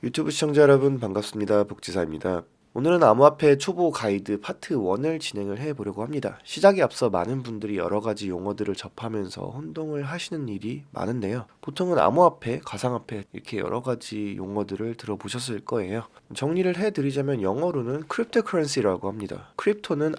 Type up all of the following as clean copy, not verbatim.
유튜브 시청자 여러분 반갑습니다. 복지사입니다. 오늘은 암호화폐 초보 가이드 파트 1을 진행을 해보려고 합니다. 시작에 앞서 많은 분들이 여러가지 용어들을 접하면서 혼동을 하시는 일이 많은데요. 보통은 암호화폐, 가상화폐 이렇게 여러가지 용어들을 들어보셨을 거예요. 정리를 해드리자면 영어로는 크립토커런시라고 합니다. 크립토는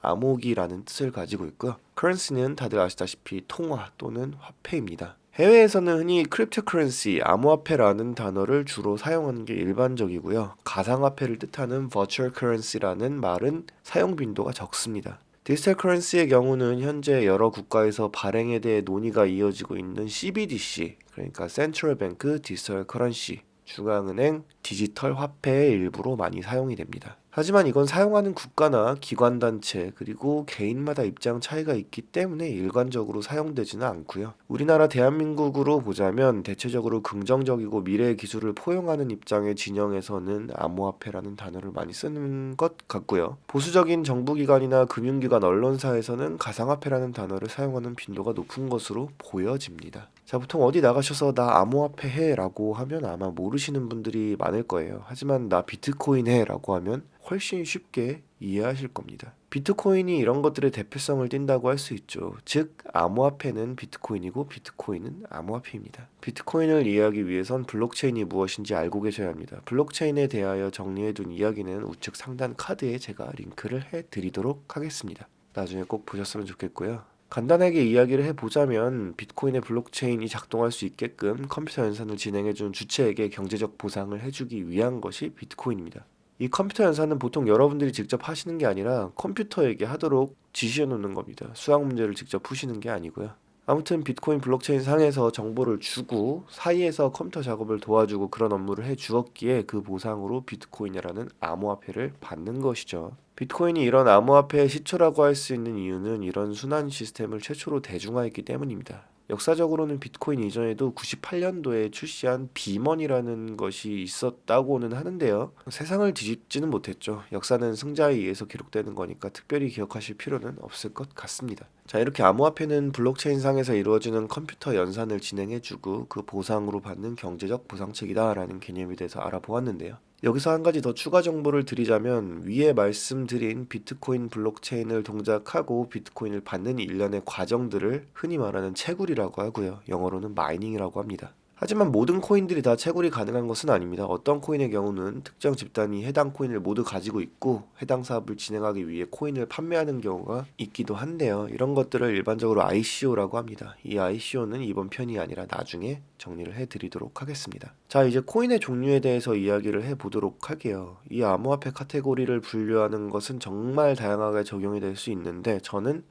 암호기라는 뜻을 가지고 있고요. 커런시는 다들 아시다시피 통화 또는 화폐입니다. 해외에서는 흔히 크립토커런시, 암호화폐라는 단어를 주로 사용하는 게 일반적이고요. 가상화폐를 뜻하는 virtual currency라는 말은 사용 빈도가 적습니다. 디지털 커런시의 경우는 현재 여러 국가에서 발행에 대해 논의가 이어지고 있는 CBDC, 그러니까 Central Bank Digital Currency, 중앙은행 디지털 화폐의 일부로 많이 사용이 됩니다. 하지만 이건 사용하는 국가나 기관단체 그리고 개인마다 입장 차이가 있기 때문에 일관적으로 사용되지는 않고요. 우리나라 대한민국으로 보자면 대체적으로 긍정적이고 미래의 기술을 포용하는 입장의 진영에서는 암호화폐라는 단어를 많이 쓰는 것 같고요. 보수적인 정부기관이나 금융기관 언론사에서는 가상화폐라는 단어를 사용하는 빈도가 높은 것으로 보여집니다. 자, 보통 어디 나가셔서 나 암호화폐 해 라고 하면 아마 모르시는 분들이 많을 거예요. 하지만 나 비트코인 해 라고 하면 훨씬 쉽게 이해하실 겁니다. 비트코인이 이런 것들의 대표성을 띈다고 할 수 있죠. 즉, 암호화폐는 비트코인이고 비트코인은 암호화폐입니다. 비트코인을 이해하기 위해선 블록체인이 무엇인지 알고 계셔야 합니다. 블록체인에 대하여 정리해둔 이야기는 우측 상단 카드에 제가 링크를 해드리도록 하겠습니다. 나중에 꼭 보셨으면 좋겠고요. 간단하게 이야기를 해보자면 비트코인의 블록체인이 작동할 수 있게끔 컴퓨터 연산을 진행해준 주체에게 경제적 보상을 해주기 위한 것이 비트코인입니다. 이 컴퓨터 연산은 보통 여러분들이 직접 하시는 게 아니라 컴퓨터에게 하도록 지시해 놓는 겁니다. 수학 문제를 직접 푸시는 게 아니고요. 아무튼 비트코인 블록체인 상에서 정보를 주고 사이에서 컴퓨터 작업을 도와주고 그런 업무를 해 주었기에 그 보상으로 비트코인이라는 암호화폐를 받는 것이죠. 비트코인이 이런 암호화폐의 시초라고 할 수 있는 이유는 이런 순환 시스템을 최초로 대중화했기 때문입니다. 역사적으로는 비트코인 이전에도 98년도에 출시한 비먼이라는 것이 있었다고는 하는데요. 세상을 뒤집지는 못했죠. 역사는 승자에 의해서 기록되는 거니까 특별히 기억하실 필요는 없을 것 같습니다. 자, 이렇게 암호화폐는 블록체인 상에서 이루어지는 컴퓨터 연산을 진행해주고 그 보상으로 받는 경제적 보상책이다라는 개념에 대해서 알아보았는데요. 여기서 한 가지 더 추가 정보를 드리자면 위에 말씀드린 비트코인 블록체인을 동작하고 비트코인을 받는 일련의 과정들을 흔히 말하는 채굴이라고 하고요. 영어로는 마이닝이라고 합니다. 하지만 모든 코인들이 다 채굴이 가능한 것은 아닙니다. 어떤 코인의 경우는 특정 집단이 해당 코인을 모두 가지고 있고 해당 사업을 진행하기 위해 코인을 판매하는 경우가 있기도 한데요. 이런 것들을 일반적으로 ICO라고 합니다. 이 ICO는 이번 편이 아니라 나중에 정리를 해드리도록 하겠습니다. 자, 이제 코인의 종류에 대해서 이야기를 해보도록 할게요. 이 암호화폐 카테고리를 분류하는 것은 정말 다양하게 적용이 될 수 있는데 저는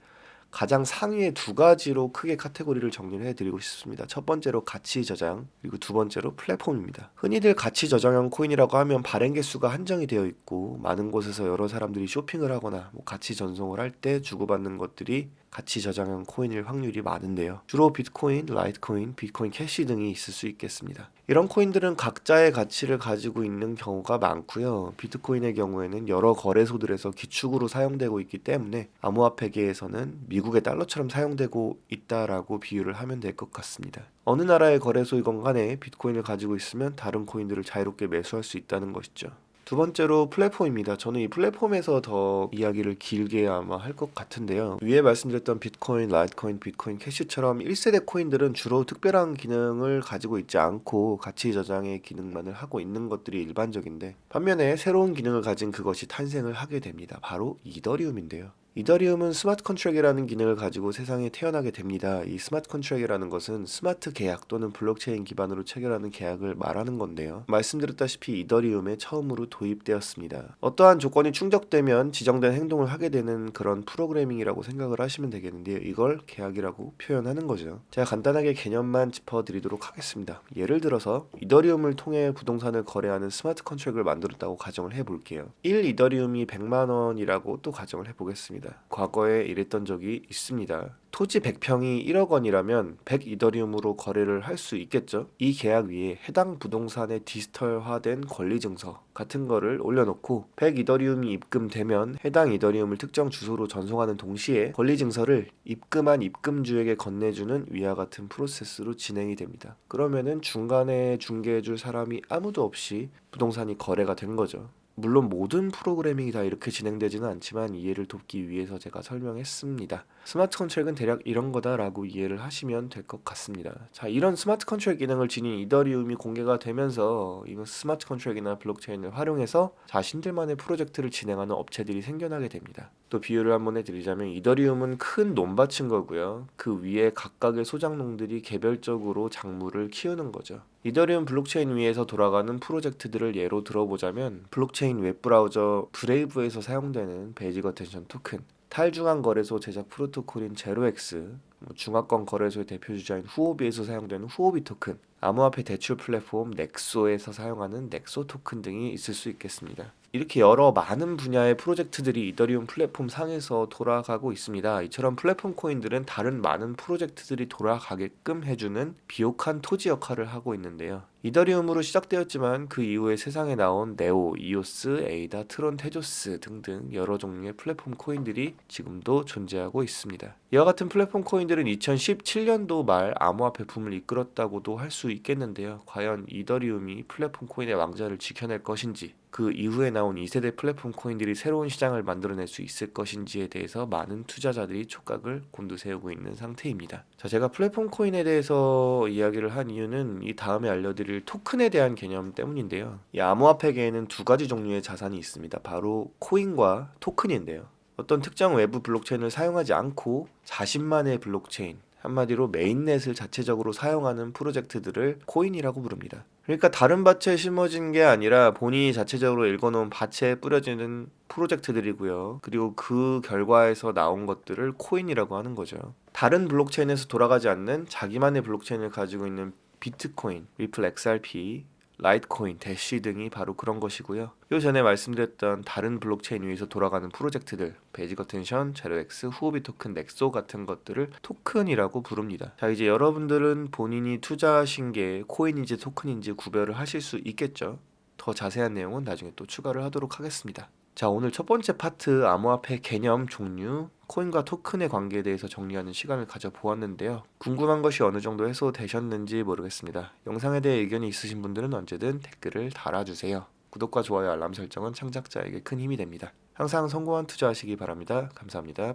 가장 상위의 두 가지로 크게 카테고리를 정리를 해드리고 싶습니다. 첫 번째로 가치 저장, 그리고 두 번째로 플랫폼입니다. 흔히들 가치 저장형 코인이라고 하면 발행 개수가 한정이 되어 있고 많은 곳에서 여러 사람들이 쇼핑을 하거나 가치 전송을 할 때 주고받는 것들이 가치 저장형 코인일 확률이 많은데요. 주로 비트코인, 라이트코인, 비트코인 캐시 등이 있을 수 있겠습니다. 이런 코인들은 각자의 가치를 가지고 있는 경우가 많고요. 비트코인의 경우에는 여러 거래소들에서 기축으로 사용되고 있기 때문에 암호화폐계에서는 미국의 달러처럼 사용되고 있다라고 비유를 하면 될 것 같습니다. 어느 나라의 거래소이건 간에 비트코인을 가지고 있으면 다른 코인들을 자유롭게 매수할 수 있다는 것이죠. 두 번째로 플랫폼입니다. 저는 이 플랫폼에서 더 이야기를 길게 아마 할 것 같은데요. 위에 말씀드렸던 비트코인, 라이트코인, 비트코인 캐시처럼 1세대 코인들은 주로 특별한 기능을 가지고 있지 않고 가치 저장의 기능만을 하고 있는 것들이 일반적인데 반면에 새로운 기능을 가진 그것이 탄생을 하게 됩니다. 바로 이더리움인데요. 이더리움은 스마트 컨트랙이라는 기능을 가지고 세상에 태어나게 됩니다. 이 스마트 컨트랙이라는 것은 스마트 계약 또는 블록체인 기반으로 체결하는 계약을 말하는 건데요. 말씀드렸다시피 이더리움에 처음으로 도입되었습니다. 어떠한 조건이 충족되면 지정된 행동을 하게 되는 그런 프로그래밍이라고 생각을 하시면 되겠는데요. 이걸 계약이라고 표현하는 거죠. 제가 간단하게 개념만 짚어드리도록 하겠습니다. 예를 들어서 이더리움을 통해 부동산을 거래하는 스마트 컨트랙을 만들었다고 가정을 해볼게요. 1 이더리움이 100만 원이라고 또 가정을 해보겠습니다. 있습니다. 과거에 이랬던 적이 있습니다. 토지 100평이 1억 원이라면 100 이더리움으로 거래를 할 수 있겠죠. 이 계약 위에 해당 부동산의 디지털화된 권리 증서 같은 거를 올려놓고 100 이더리움이 입금되면 해당 이더리움을 특정 주소로 전송하는 동시에 권리 증서를 입금한 입금주에게 건네주는 위와 같은 프로세스로 진행이 됩니다. 그러면은 중간에 중개해줄 사람이 아무도 없이 부동산이 거래가 된 거죠. 물론 모든 프로그래밍이 다 이렇게 진행되지는 않지만 이해를 돕기 위해서 제가 설명했습니다. 스마트 컨트랙은 대략 이런 거다라고 이해를 하시면 될 것 같습니다. 자, 이런 스마트 컨트랙 기능을 지닌 이더리움이 공개가 되면서 이건 스마트 컨트랙이나 블록체인을 활용해서 자신들만의 프로젝트를 진행하는 업체들이 생겨나게 됩니다. 또 비유를 한번 해드리자면 이더리움은 큰 논밭인 거고요. 그 위에 각각의 소장농들이 개별적으로 작물을 키우는 거죠. 이더리움 블록체인 위에서 돌아가는 프로젝트들을 예로 들어보자면 블록체인 웹브라우저 브레이브에서 사용되는 베이직 어텐션 토큰, 탈중앙 거래소 제작 프로토콜인 제로엑스, 중화권 거래소의 대표주자인 후오비에서 사용되는 후오비 토큰, 암호화폐 대출 플랫폼 넥소에서 사용하는 넥소 토큰 등이 있을 수 있겠습니다. 이렇게 여러 많은 분야의 프로젝트들이 이더리움 플랫폼 상에서 돌아가고 있습니다. 이처럼 플랫폼 코인들은 다른 많은 프로젝트들이 돌아가게끔 해주는 비옥한 토지 역할을 하고 있는데요. 이더리움으로 시작되었지만 그 이후에 세상에 나온 네오, 이오스, 에이다, 트론, 테조스 등등 여러 종류의 플랫폼 코인들이 지금도 존재하고 있습니다. 이와 같은 플랫폼 코인들은 2017년도 말 암호화폐 붐을 이끌었다고도 할 수 있겠는데요. 과연 이더리움이 플랫폼 코인의 왕좌를 지켜낼 것인지, 그 이후에 나온 2세대 플랫폼 코인들이 새로운 시장을 만들어낼 수 있을 것인지에 대해서 많은 투자자들이 촉각을 곤두세우고 있는 상태입니다. 자, 제가 플랫폼 코인에 대해서 이야기를 한 이유는 이 다음에 알려드릴 토큰에 대한 개념 때문인데요. 이 암호화폐계에는 두 가지 종류의 자산이 있습니다. 바로 코인과 토큰인데요. 어떤 특정 외부 블록체인을 사용하지 않고 자신만의 블록체인, 한마디로 메인넷을 자체적으로 사용하는 프로젝트들을 코인이라고 부릅니다. 그러니까 다른 밭에 심어진 게 아니라 본인이 자체적으로 읽어놓은 밭에 뿌려지는 프로젝트들이고요. 그리고 그 결과에서 나온 것들을 코인이라고 하는 거죠. 다른 블록체인에서 돌아가지 않는 자기만의 블록체인을 가지고 있는 비트코인, 리플 XRP, 라이트코인, 대쉬 등이 바로 그런 것이고요. 요 전에 말씀드렸던 다른 블록체인 위에서 돌아가는 프로젝트들, 베이직 어텐션, 제로엑스, 후오비 토큰, 넥소 같은 것들을 토큰이라고 부릅니다. 자, 이제 여러분들은 본인이 투자하신 게 코인인지 토큰인지 구별을 하실 수 있겠죠. 더 자세한 내용은 나중에 또 추가를 하도록 하겠습니다. 자, 오늘 첫 번째 파트 암호화폐 개념, 종류, 코인과 토큰의 관계에 대해서 정리하는 시간을 가져보았는데요. 궁금한 것이 어느 정도 해소되셨는지 모르겠습니다. 영상에 대해 의견이 있으신 분들은 언제든 댓글을 달아주세요. 구독과 좋아요, 알람 설정은 창작자에게 큰 힘이 됩니다. 항상 성공한 투자하시기 바랍니다. 감사합니다.